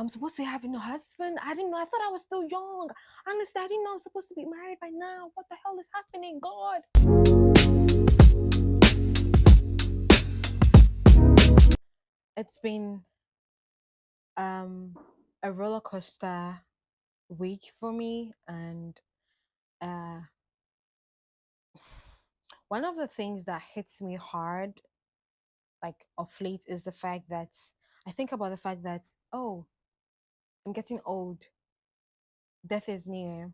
I'm supposed to be having a husband. I didn't know. I thought I was still young. Honestly, I didn't know I'm supposed to be married by now. What the hell is happening, God? It's been um a roller coaster week for me, and uh one of the things that hits me hard, like of late, is the fact that I think about the fact that, oh, I'm getting old, death is near.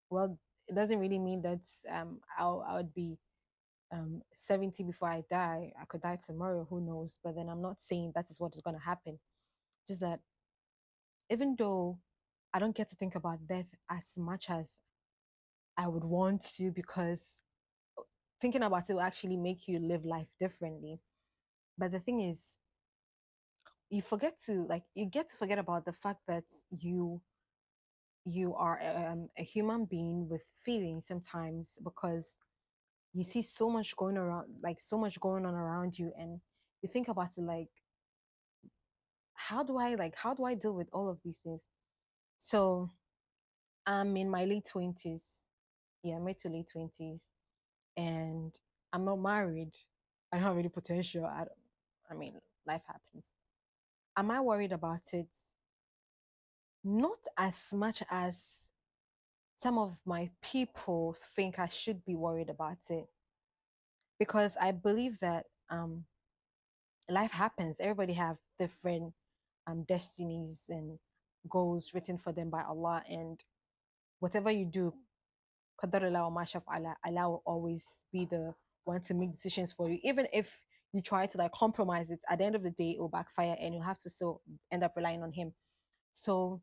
Well, it doesn't really mean that I would be 70 before I die. I could die tomorrow, who knows? But then I'm not saying that is what is going to happen. Just that even though I don't get to think about death as much as I would want to, because thinking about it will actually make you live life differently. But the thing is, you get to forget about the fact that you are a human being with feelings sometimes, because you see so much going around, like so much going on around you, and you think about it like, how do I deal with all of these things? So I'm in my late 20s. Yeah, mid to late 20s, and I'm not married. I don't have any potential. I mean, life happens. Am I worried about it? Not as much as some of my people think I should be worried about it, because I believe that life happens. Everybody have different destinies and goals written for them by Allah, and whatever you do, Qadarullah wa ma shafa'ala, Allah will always be the one to make decisions for you. Even if you try to like compromise it, at the end of the day, it will backfire, and you'll have to still end up relying on Him. So,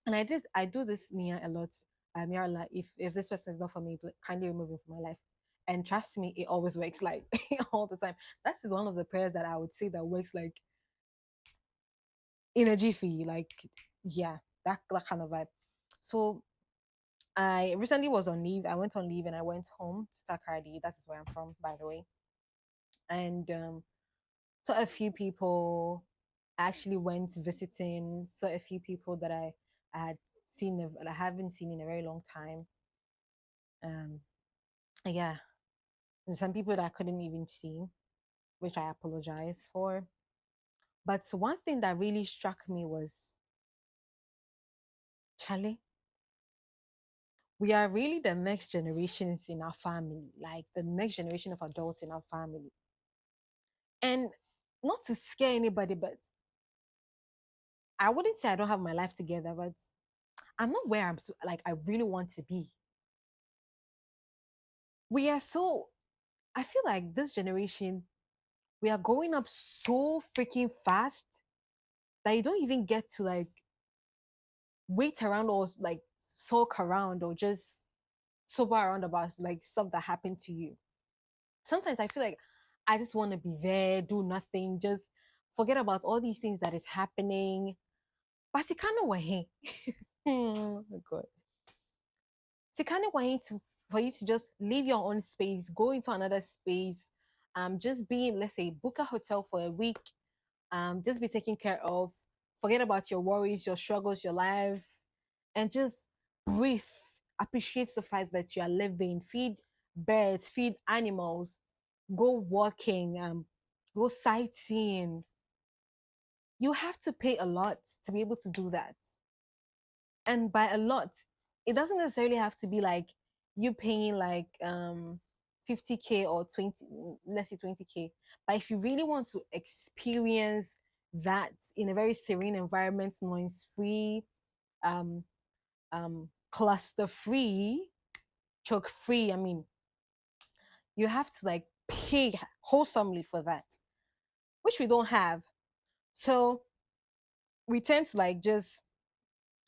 and I do this Nia a lot. Ya Allah, if this person is not for me, kindly remove him from my life. And trust me, it always works, like all the time. That is one of the prayers that I would say that works like in a jiffy. Like, yeah, that kind of vibe. So I recently was on leave. I went on leave and I went home to Takaradi. That is where I'm from, by the way. And saw a few people. I actually went visiting. Saw a few people that I had that I haven't seen in a very long time. Um, yeah, and some people that I couldn't even see, which I apologize for. But one thing that really struck me was, Charlie, we are really the next generations in our family, like the next generation of adults in our family. And not to scare anybody, but I wouldn't say I don't have my life together, but I'm not where like I really want to be. We are so, I feel like this generation, we are growing up so freaking fast that you don't even get to like wait around or like sulk around or just sober around about like stuff that happened to you. Sometimes I feel like I just want to be there, do nothing, just forget about all these things that is happening. But Sikano wahe. Oh my god. Sikano wahe to for you to just leave your own space, go into another space, just be, let's say, book a hotel for a week, just be taken care of, forget about your worries, your struggles, your life, and just breathe. Appreciate the fact that you are living. Feed birds, feed animals, go walking, go sightseeing. You have to pay a lot to be able to do that. And by a lot, it doesn't necessarily have to be like you paying like 50K or 20, let's say 20K. But if you really want to experience that in a very serene environment, noise free, um cluster free, choke free, I mean, you have to like pay wholesomely for that, which we don't have. So we tend to like just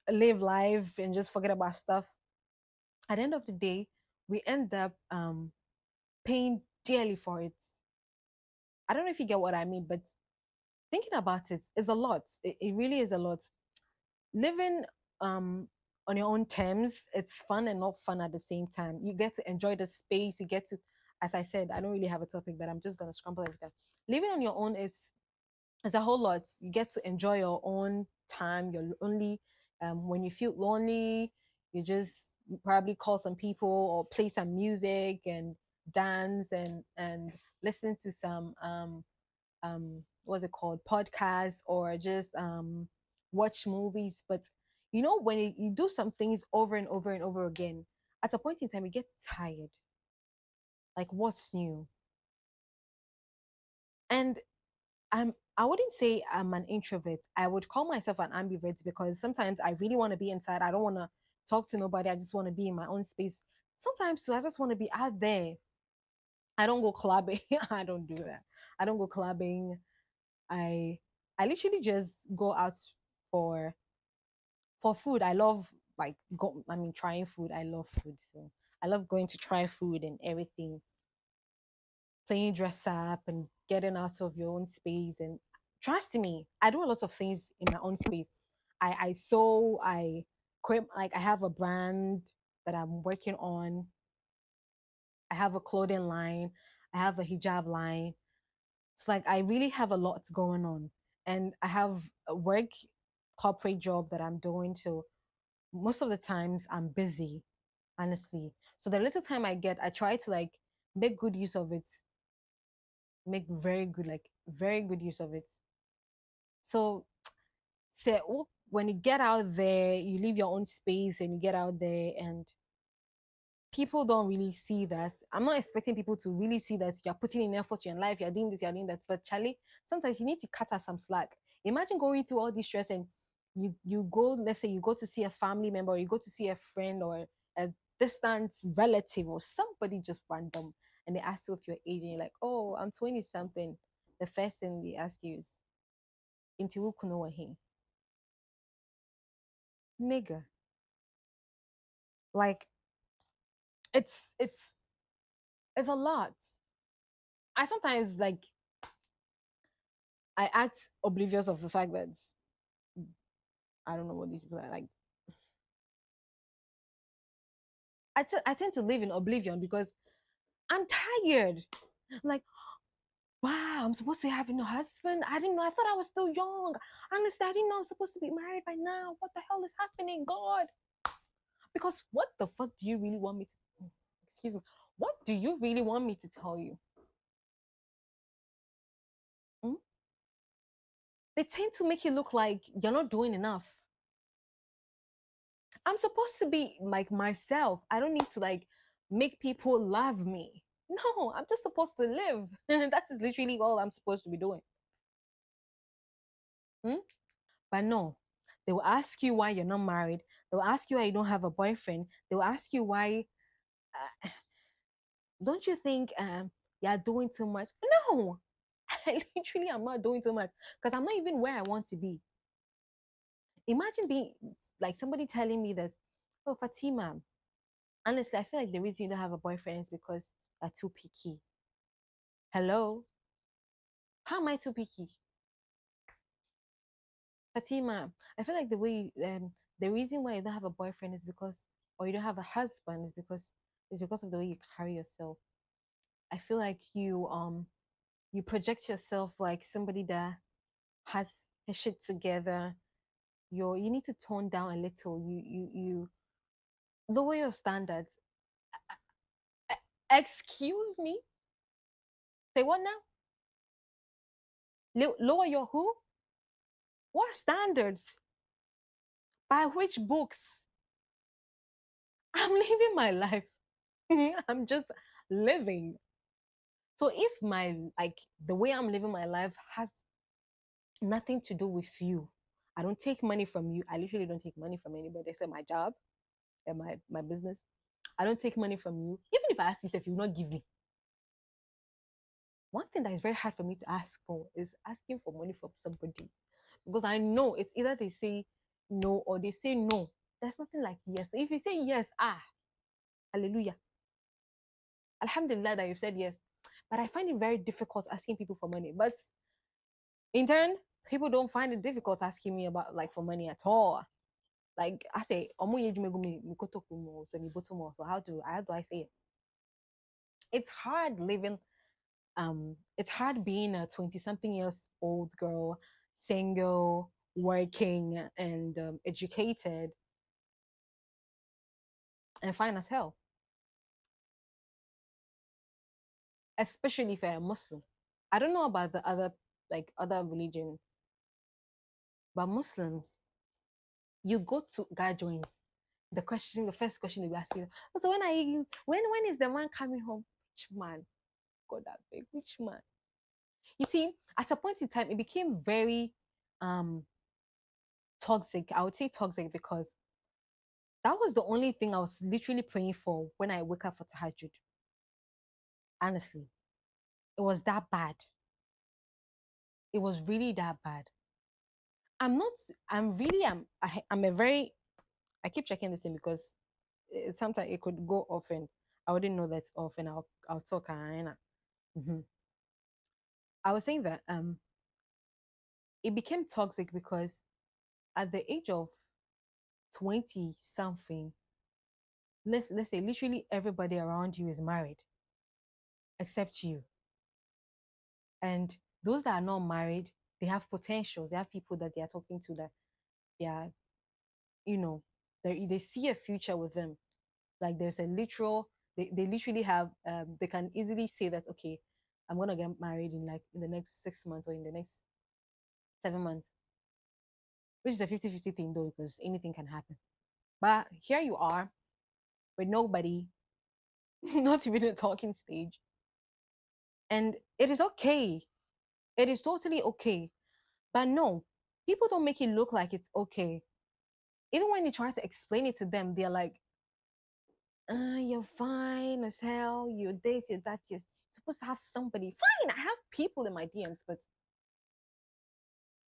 live life and just forget about stuff. At the end of the day, we end up paying dearly for it. I don't know if you get what I mean, but thinking about it is a lot. It really is a lot. Living on your own terms, it's fun and not fun at the same time. You get to enjoy the space. You get to, as I said, I don't really have a topic, but I'm just gonna scramble everything. Living on your own is It's a whole lot. You get to enjoy your own time. You're only when you feel lonely, you just probably call some people or play some music and dance and listen to some what's it called, podcast, or just watch movies. But you know, when you do some things over and over and over again, at a point in time you get tired. Like, what's new? And I wouldn't say I'm an introvert. I would call myself an ambivert because sometimes I really want to be inside. I don't want to talk to nobody. I just want to be in my own space. Sometimes too, I just want to be out there. I don't go clubbing. I don't do that. I don't go clubbing. I I literally just go out for food. I love, like, trying food. I love food. So I love going to try food and everything, playing dress up and getting out of your own space. And trust me, I do a lot of things in my own space. I sew, I create, like, I have a brand that I'm working on. I have a clothing line, I have a hijab line. It's like I really have a lot going on. And I have a work corporate job that I'm doing. So most of the times I'm busy, honestly. So the little time I get, I try to, like, make good use of it, make very good, like, very good use of it. So, say, when you get out there, you leave your own space and you get out there, and people don't really see that. I'm not expecting people to really see that you're putting in effort in your life, you're doing this, you're doing that. But Charlie, sometimes you need to cut out some slack. Imagine going through all this stress, and you go, let's say you go to see a family member, or you go to see a friend, or a distant relative, or somebody just random, and they ask you if you're age, and you're like, oh, I'm 20 something. The first thing they ask you is, Inti wukuno wahi? Nigga. Like, it's a lot. I sometimes, like, I act oblivious of the fact that I don't know what these people are like. I tend to live in oblivion because I'm tired. I'm like, wow, I'm supposed to be having a husband. I didn't know. I thought I was still young. Honestly, I didn't know I'm supposed to be married by now. What the hell is happening, God? Because what the fuck do you really want me to? Excuse me. What do you really want me to tell you? Hmm? They tend to make you look like you're not doing enough. I'm supposed to be like myself. I don't need to, like, make people love me. No, I'm just supposed to live. That is literally all I'm supposed to be doing. Hmm? But no, they will ask you why you're not married. They will ask you why you don't have a boyfriend. They will ask you why. Uh, don't you think you're doing too much? No, I literally am not doing too much because I'm not even where I want to be. Imagine being like somebody telling me that, oh, Fatima, honestly, I feel like the reason you don't have a boyfriend is because you're too picky. Hello? How am I too picky? Fatima, I feel like the reason why you don't have a boyfriend is because, or you don't have a husband is because of the way you carry yourself. I feel like you project yourself like somebody that has his shit together. You need to tone down a little. You lower your standards. Excuse me? Say what now? Lower your who? What standards? By which books? I'm living my life. I'm just living. So if my, like, the way I'm living my life has nothing to do with you, I don't take money from you. I literally don't take money from anybody except my job and my business. I don't take money from you. Even if I ask you if you will not give me. One thing that is very hard for me to ask for is asking for money from somebody. Because I know it's either they say no or they say no. There's nothing like yes. So if you say yes, hallelujah. Alhamdulillah that you've said yes. But I find it very difficult asking people for money. But in turn, people don't find it difficult asking me about, like, for money at all. Like I say, "Omo yeji megu mi koto kumo, so mi boto mo." So how do I say it? It's hard living. It's hard being a 20 something years old girl, single, working, and educated, and fine as hell, especially if you're a Muslim. I don't know about the other, like other religion, but Muslims, you go to guy joins. The first question they will ask you, "Oh, so when are you, when is the man coming home? Which man? God, that big, which man?" You see, at a point in time, it became very um toxic. I would say toxic because that was the only thing I was literally praying for when I wake up for tahajjud. Honestly, it was that bad. It was really that bad. I'm not. I'm really. I'm a very. I keep checking this in because sometimes it could go off and I wouldn't know that's off and I'll talk. Mm-hmm. I was saying that it became toxic because at the age of 20 something, let's say literally everybody around you is married except you, and those that are not married, they have potentials. They have people that they are talking to that they are, you know, they see a future with them. Like there's a literal, they literally have, they can easily say that, okay, I'm gonna get married in like in the next 6 months or in the next 7 months, which is a 50-50 thing though, because anything can happen. But here you are with nobody, not even a talking stage, and it is okay. It is totally okay. But no, people don't make it look like it's okay. Even when you try to explain it to them, they're like, you're fine as hell. You're this, you're that. You're supposed to have somebody. Fine, I have people in my DMs, but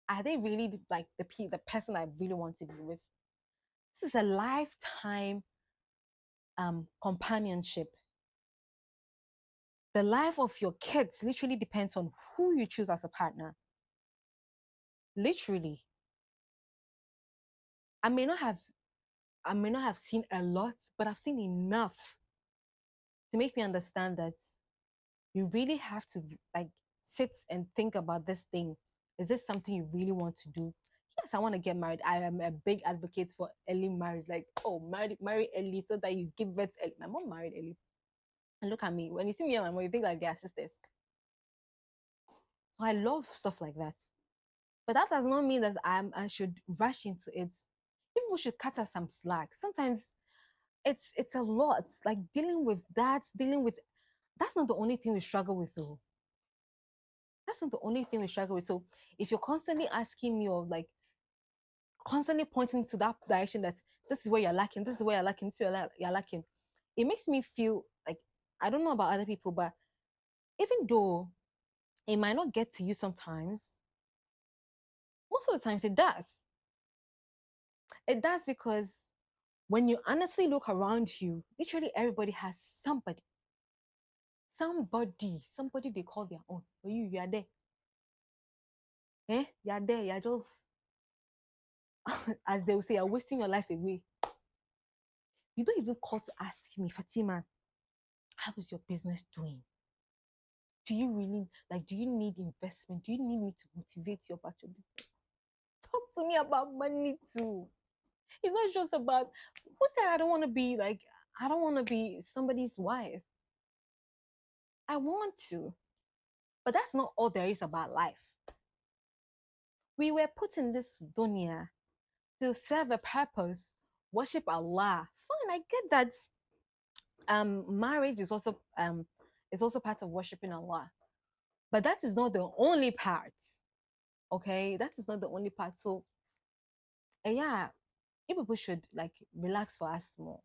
are they really like the person I really want to be with? This is a lifetime companionship. The life of your kids literally depends on who you choose as a partner. Literally, I may not have I may not have seen a lot, but I've seen enough to make me understand that you really have to like sit and think about this thing. Is this something you really want to do? Yes, I want to get married. I am a big advocate for early marriage. Like, oh, marry early so that you give birth early. My mom married early. And look at me. When you see me and my mom, you think like they are sisters. So I love stuff like that. But that does not mean that I should rush into it. People should cut us some slack. Sometimes it's a lot. Like dealing with that, dealing with that's not the only thing we struggle with though. That's not the only thing we struggle with. So if you're constantly asking me or like constantly pointing to that direction that this is where you're lacking, this is where you're lacking, this is where you're lacking, it makes me feel like I don't know about other people, but even though it might not get to you sometimes, most of the times it does. It does because when you honestly look around you, literally everybody has somebody, somebody they call their own. For you are there. You are there. You're just, as they will say, you're wasting your life away. You don't even call to ask me, Fatima, how is your business doing? Do you really like? Do you need investment? Do you need me to motivate you about your business? Talk to me about money too. It's not just about who said I don't want to be like I don't want to be somebody's wife. I want to, but that's not all there is about life. We were put in this dunya to serve a purpose, worship Allah. Fine, I get that. Marriage is also part of worshiping Allah, but that is not the only part. Okay, that is not the only part. So, yeah, you people should like relax for us more.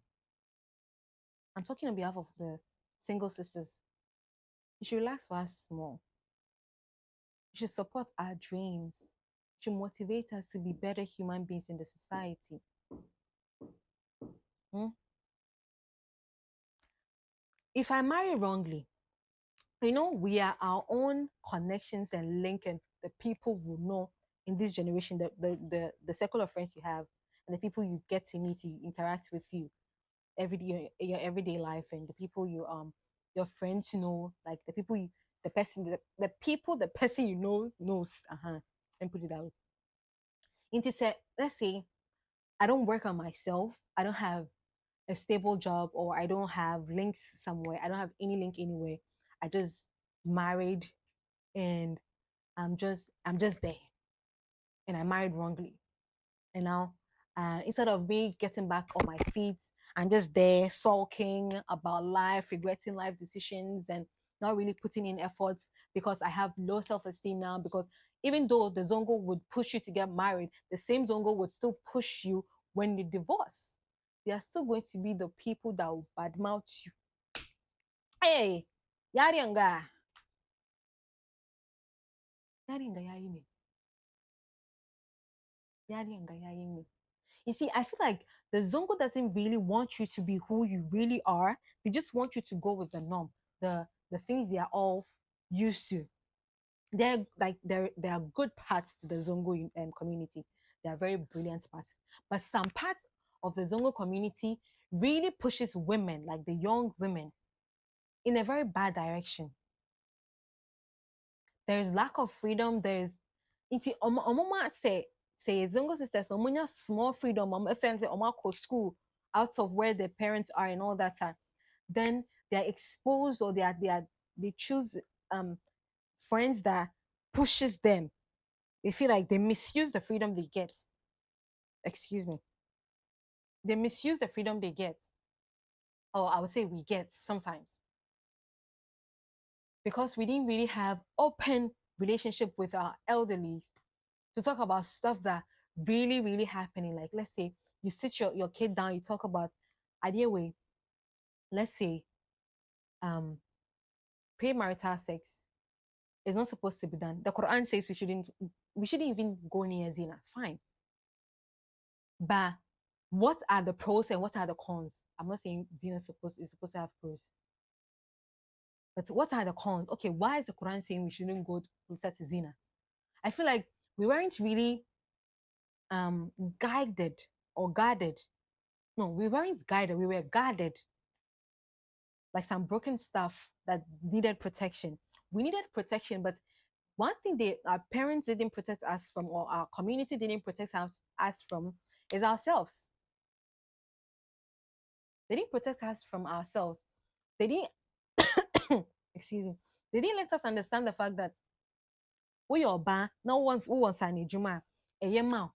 I'm talking on behalf of the single sisters. You should relax for us more. You should support our dreams. You should motivate us to be better human beings in the society. Hmm? If I marry wrongly, we are our own connections and link, and the people will know in this generation, the circle of friends you have and the people you get to meet, you interact with you every day, your everyday life, and the people your friends know, like the people the people the person you know knows. Let me put it that way. Into say, let's say I don't work on myself. I don't have a stable job, or I don't have links somewhere. I don't have any link anywhere. I just married, and I'm just there, and I married wrongly. And now, instead of me getting back on my feet, I'm just there sulking about life, regretting life decisions, and not really putting in efforts because I have low self-esteem now. Because even though the zongo would push you to get married, the same zongo would still push you when you divorce. They are still going to be the people that will badmouth you. Hey, yaringa, yaringa yayi yaringa yayi. You see, I feel like the Zongo doesn't really want you to be who you really are. They just want you to go with the norm, the things they are all used to. There are good parts to the Zongo community. There are very brilliant parts, but some parts of the Zongo community really pushes women, like the young women, in a very bad direction. There's lack of freedom. There's nti ọmụma say Zongo sisters ọmụnya small freedom friends ọmụ school out of where their parents are and all that time. Then they're exposed, or they choose um friends that pushes them. They feel like they misuse the freedom they get. Excuse me. They misuse the freedom they get. Or I would say we get sometimes. Because we didn't really have open relationship with our elderly to talk about stuff that really, really happening. Like, let's say you sit your kid down, you talk about idea way, let's say, um, premarital sex is not supposed to be done. The Quran says we shouldn't even go near zina. Fine. But what are the pros and what are the cons? I'm not saying zina is supposed to have pros. But what are the cons? Okay, why is the Quran saying we shouldn't go closer to zina? I feel like we weren't really guided or guarded. No, we weren't guided, we were guarded, like some broken stuff that needed protection. We needed protection, but one thing our parents didn't protect us from, or our community didn't protect us from, is ourselves. They didn't protect us from ourselves. They didn't excuse me. They didn't let us understand the fact that we are ba no one's who wants an ejuma a yema.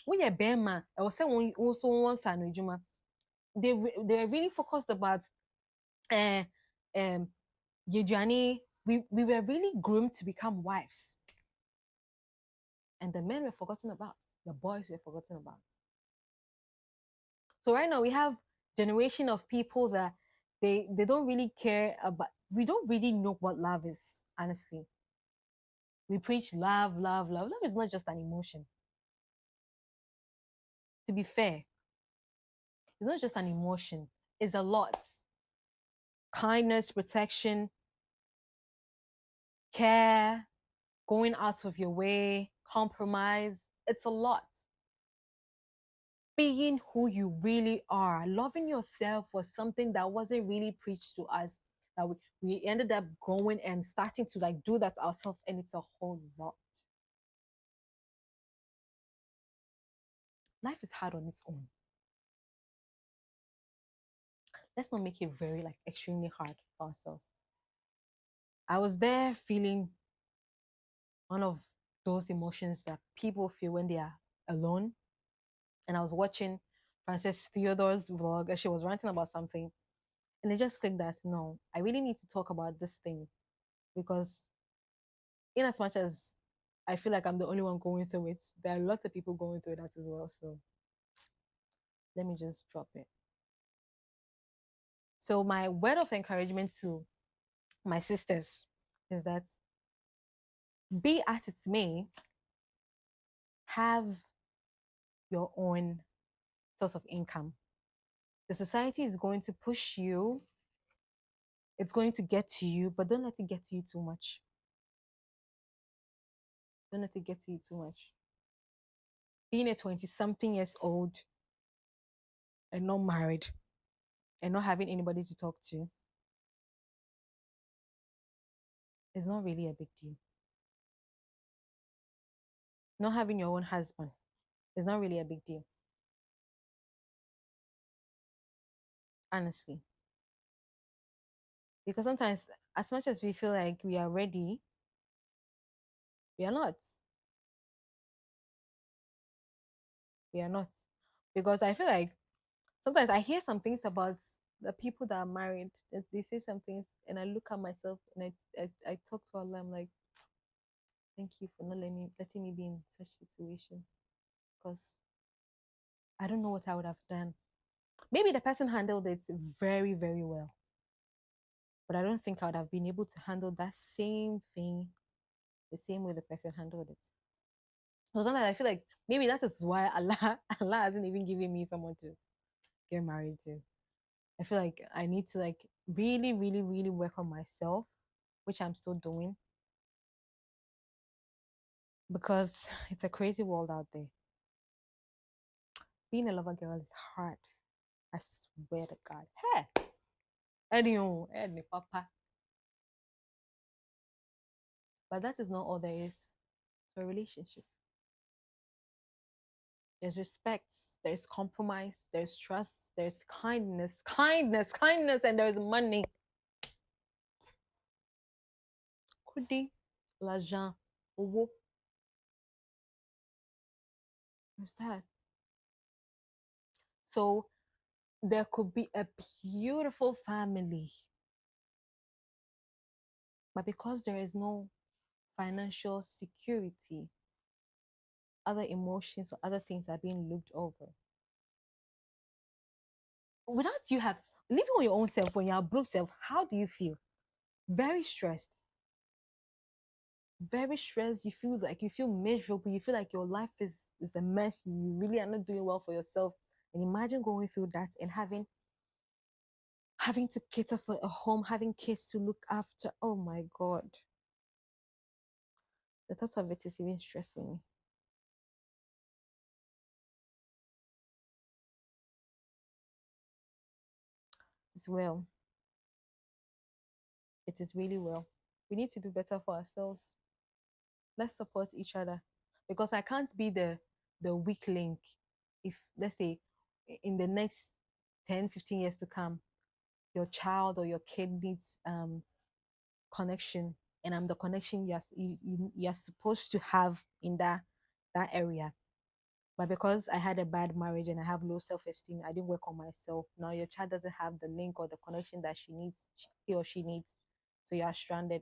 We are bema. I was saying we also wants an ejuma. They were really focused about uh um Yejani. We were really groomed to become wives, and the men were forgotten about, the boys were forgotten about. So right now we have generation of people that they don't really care about. We don't really know what love is. Honestly, we preach love, love, love. Love is not just an emotion. To be fair, it's not just an emotion. It's a lot. Kindness, protection, care, going out of your way, compromise. It's a lot. Being who you really are. Loving yourself was something that wasn't really preached to us. That we ended up going and starting to like do that ourselves, and it's a whole lot. Life is hard on its own. Let's not make it very like extremely hard for ourselves. I was there feeling one of those emotions that people feel when they are alone. And I was watching Frances Theodore's vlog, and she was ranting about something. And it just clicked that no, I really need to talk about this thing, because in as much as I feel like I'm the only one going through it, there are lots of people going through that as well. So let me just drop it. So my word of encouragement to my sisters is that, be as it may, have your own source of income. The society is going to push you, it's going to get to you, but don't let it get to you too much. Don't let it get to you too much. Being a 20 something years old and not married and not having anybody to talk to, is not really a big deal. Not having your own husband is not really a big deal, honestly. Because sometimes, as much as we feel like we are ready, we are not. We are not. Because I feel like sometimes I hear some things about the people that are married. That they say some things, and I look at myself and I talk to Allah. I'm like, thank you for not letting me be in such situation. Because I don't know what I would have done. Maybe the person handled it very, very well, but I don't think I would have been able to handle that same thing the same way the person handled it. So sometimes I feel like maybe that is why Allah Allah hasn't even given me someone to get married to. I feel like I need to like really, really, really work on myself, which I'm still doing because it's a crazy world out there. Being a lover girl is hard. I swear to God. Hey, any papa. But that is not all there is to a relationship. There's respect, there's compromise, there's trust, there's kindness, and there's money. Kudi, l'argent, owo. There's that. So there could be a beautiful family, but because there is no financial security, other emotions or other things are being looked over. Without you have living on your own self, when you're broke self, how do you feel? Very stressed. Very stressed. You feel miserable. You feel like your life is a mess. You really are not doing well for yourself. And imagine going through that and having to cater for a home, having kids to look after. Oh my God. The thought of it is even stressing me. It's well. It is really well. We need to do better for ourselves. Let's support each other. Because I can't be the weak link if let's say in the next 10, 15 years to come, your child or your kid needs connection and I'm the connection you're supposed to have in that area. But because I had a bad marriage and I have low self-esteem, I didn't work on myself. Now your child doesn't have the link or the connection that he or she needs. So you are stranded.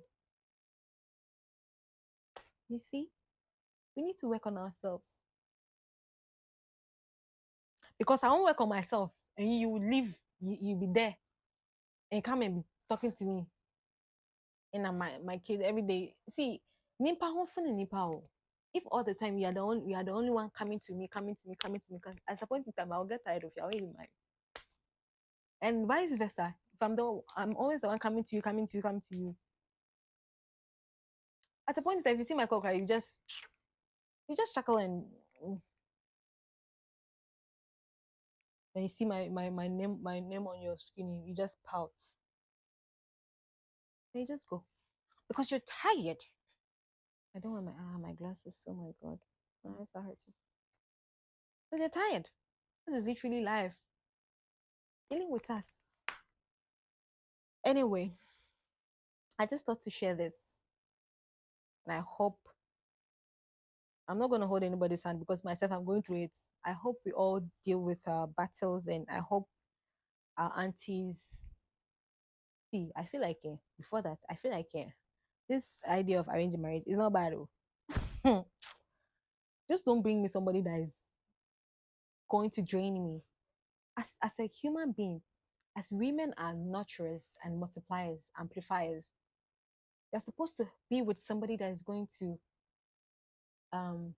You see, we need to work on ourselves. Because I won't work on myself and you will leave, you be there and come and be talking to me. And my kid every day. See, nipa ho fun nipa o. If all the time you are the only one coming to me, at a point in time I'll get tired of you. I will leave my and vice versa. If I'm always the one coming to you. At a point in time, if you see my cock, you just chuckle and when you see my name on your screen, you just pout. And you just go. Because you're tired. I don't want my glasses. Oh my god. My eyes are hurting. Because you're tired. This is literally life. Dealing with us. Anyway, I just thought to share this. And I hope I'm not gonna hold anybody's hand because myself I'm going through it. I hope we all deal with our battles and I hope our aunties see. I feel like before that, I feel like this idea of arranged marriage is not bad though. Just don't bring me somebody that is going to drain me. As a human being, as women are nurturers and multipliers, amplifiers, you're supposed to be with somebody that is going to um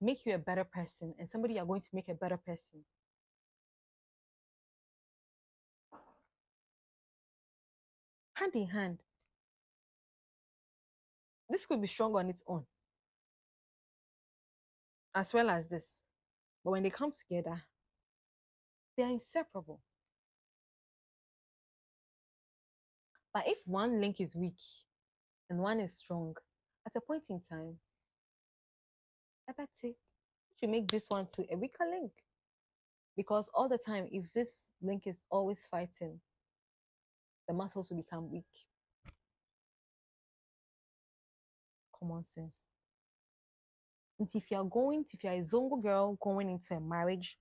make you a better person and somebody you're going to make a better person. Hand in hand. This could be strong on its own, as well as this. But when they come together, they are inseparable. But if one link is weak and one is strong, at a point in time, I bet you should make this one to a weaker link. Because all the time, if this link is always fighting, the muscles will become weak. Common sense. And if you're a zongo girl going into a marriage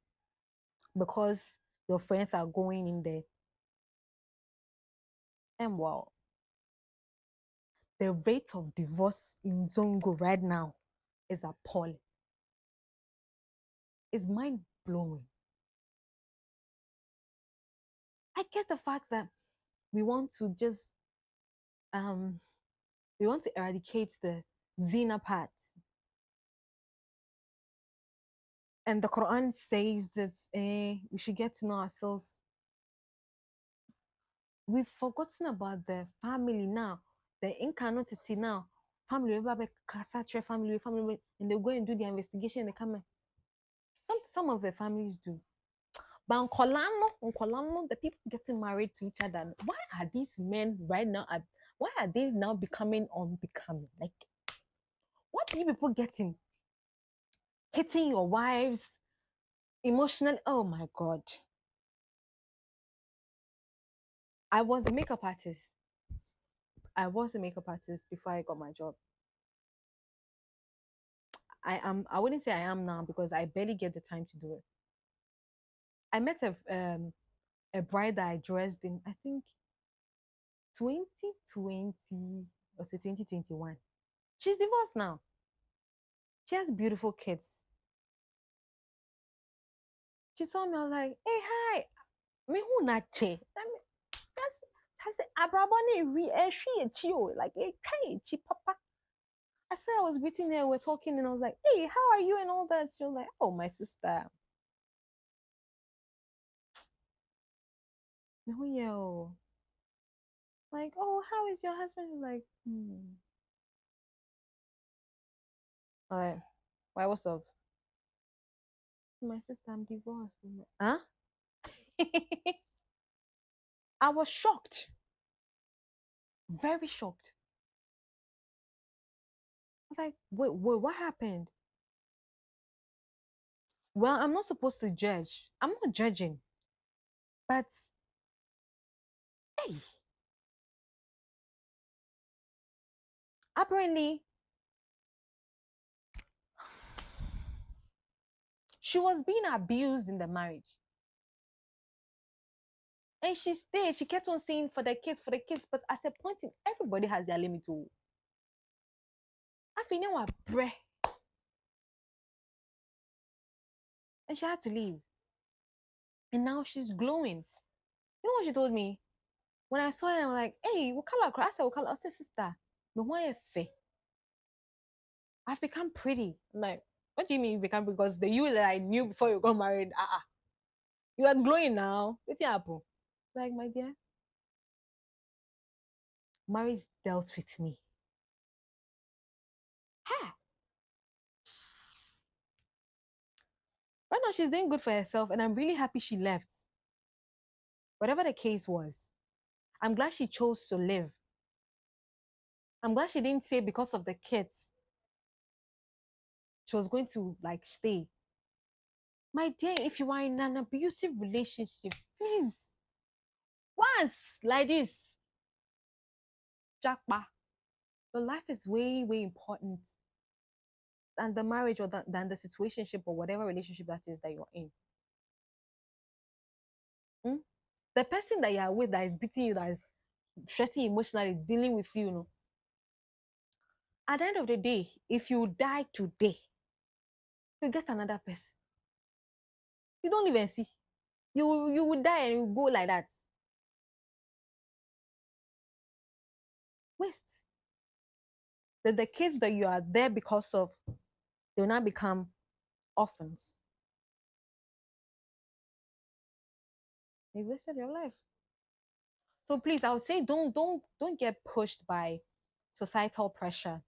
because your friends are going in there, and wow, the rate of divorce in zongo right now is appalling. It's mind blowing. I get the fact that we want to just um we want to eradicate the zina part. And the Quran says that we should get to know ourselves. We've forgotten about the family now, the incarnatity now. Family, family, and they go and do the investigation. They come. Some of the families do. But Nkolano, the people getting married to each other. Why are these men right now? Why are they now becoming unbecoming? Like, what do you people getting? Hitting your wives emotionally? Oh my God. I was a makeup artist. I was a makeup artist before I got my job. I wouldn't say I am now because I barely get the time to do it. I met a bride that I dressed in, I think 2020 or so 2021. She's divorced now. She has beautiful kids. She saw me, I was like, hey, hi. Me who na che? I said, Abrabani re she chio. Like, hey, chi papa. I said I was waiting there, we're talking, and I was like, hey, how are you? And all that. She was like, oh, my sister. Me who yo. Like, oh, how is your husband? Like, All right. Why, what's up? My sister, I'm divorced. I'm like, huh? I was shocked. Very shocked. I was like, wait, what happened? Well, I'm not supposed to judge. I'm not judging. But hey, apparently she was being abused in the marriage. And she stayed. She kept on saying for the kids, for the kids. But at a point in everybody has their limit too. I feel now breath. And she had to leave. And now she's glowing. You know what she told me? When I saw her, I'm like, hey, what color? I said, what color? I said, sister, but why fair? I've become pretty. I'm like, what do you mean you become? Because the you that I knew before you got married, you are glowing now. What's apple? Like, my dear, marriage dealt with me. Ha! Right now, she's doing good for herself, and I'm really happy she left. Whatever the case was, I'm glad she chose to live. I'm glad she didn't say because of the kids she was going to like stay. My dear, if you are in an abusive relationship, please, once like this, Jackpa, your life is way, way important than the marriage or than the situationship or whatever relationship that is that you're in. Hmm? The person that you are with that is beating you, that is stressing emotionally, dealing with you, at the end of the day, if you die today, you get another person. You don't even see. You will die and you go like that. Waste. The kids that you are there because of, they will now become orphans. You wasted your life. So please, I would say don't get pushed by societal pressure.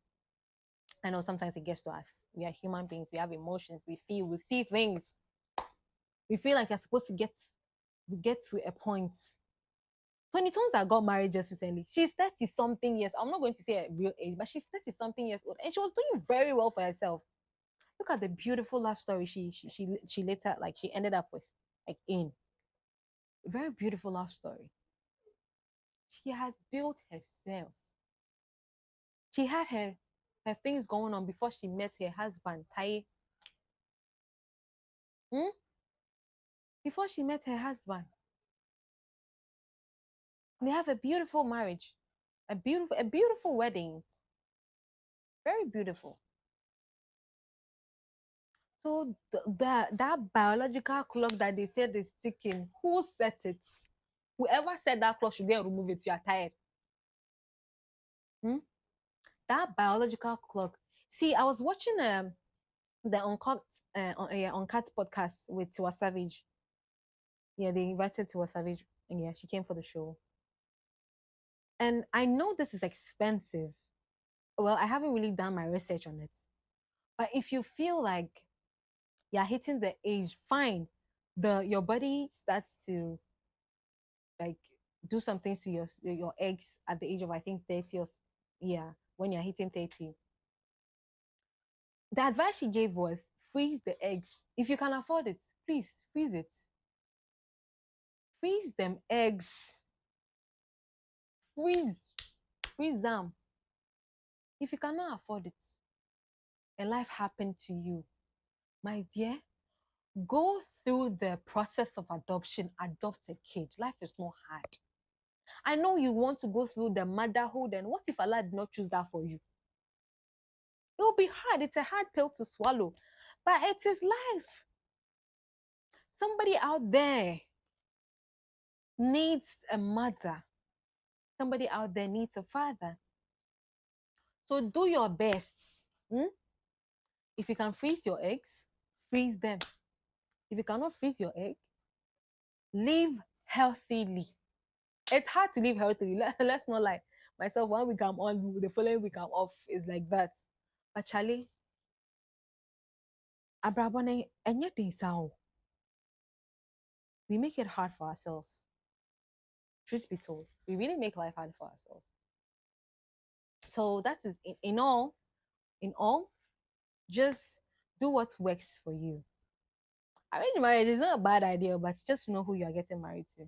I know sometimes it gets to us. We are human beings. We have emotions. We feel. We see things. We feel like you're supposed to get to a point Tony Tones that got married just recently. She's 30 something years. I'm not going to say her real age, but she's 30 something years old. And she was doing very well for herself. Look at the beautiful love story she later like she ended up with. Like in very beautiful love story. She has built herself. She had her things going on before she met her husband, Tai. Hmm? Before she met her husband. They have a beautiful marriage. A beautiful wedding. Very beautiful. So that biological clock that they said is ticking, who set it? Whoever said that clock should go and remove it. You are tired. Hmm? That biological clock. See, I was watching the Uncut podcast with Tiwa Savage. Yeah, they invited Tiwa Savage, and yeah, she came for the show. And I know this is expensive. Well, I haven't really done my research on it. But if you feel like you're hitting the age, fine. Your body starts to like do some things to your eggs at the age of I think 30 or yeah, when you're hitting 30. The advice she gave was freeze the eggs. If you can afford it, please freeze it. Freeze them eggs. Freeze. Freeze them. If you cannot afford it and life happened to you, my dear, go through the process of adoption. Adopt a kid. Life is not hard. I know you want to go through the motherhood, and what if Allah did not choose that for you? It will be hard. It's a hard pill to swallow, but it is life. Somebody out there needs a mother. Somebody out there needs a father. So do your best. Hmm? If you can freeze your eggs, freeze them. If you cannot freeze your egg, live healthily. It's hard to live healthily. Let's not lie. Myself, 1 week I'm on, the following week I'm off. It's like that. But Charlie, abrabone, anything sound. We make it hard for ourselves. Truth be told, we really make life hard for ourselves. So that is in all, just do what works for you. Arranged marriage is not a bad idea, but just know who you are getting married to.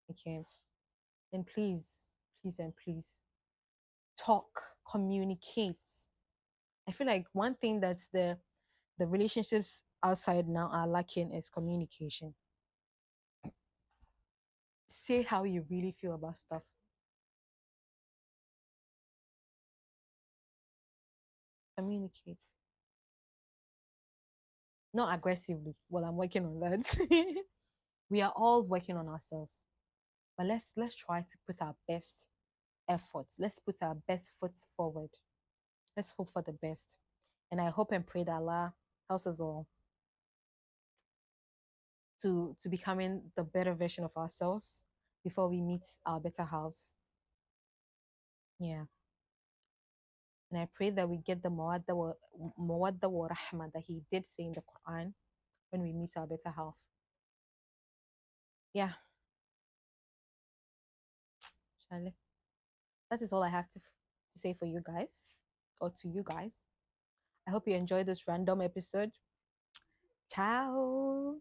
Okay. And please, please and please talk, communicate. I feel like one thing that's the relationships outside now are lacking is communication. Say how you really feel about stuff. Communicate. Not aggressively. Well, I'm working on that. We are all working on ourselves. But let's try to put our best efforts. Let's put our best foot forward. Let's hope for the best. And I hope and pray that Allah helps us all to becoming the better version of ourselves before we meet our better halves. Yeah. And I pray that we get the mawadda wa rahma that he did say in the Quran when we meet our better half. Yeah, Charlie. That is all I have to say for you guys or to you guys. I hope you enjoyed this random episode. Ciao.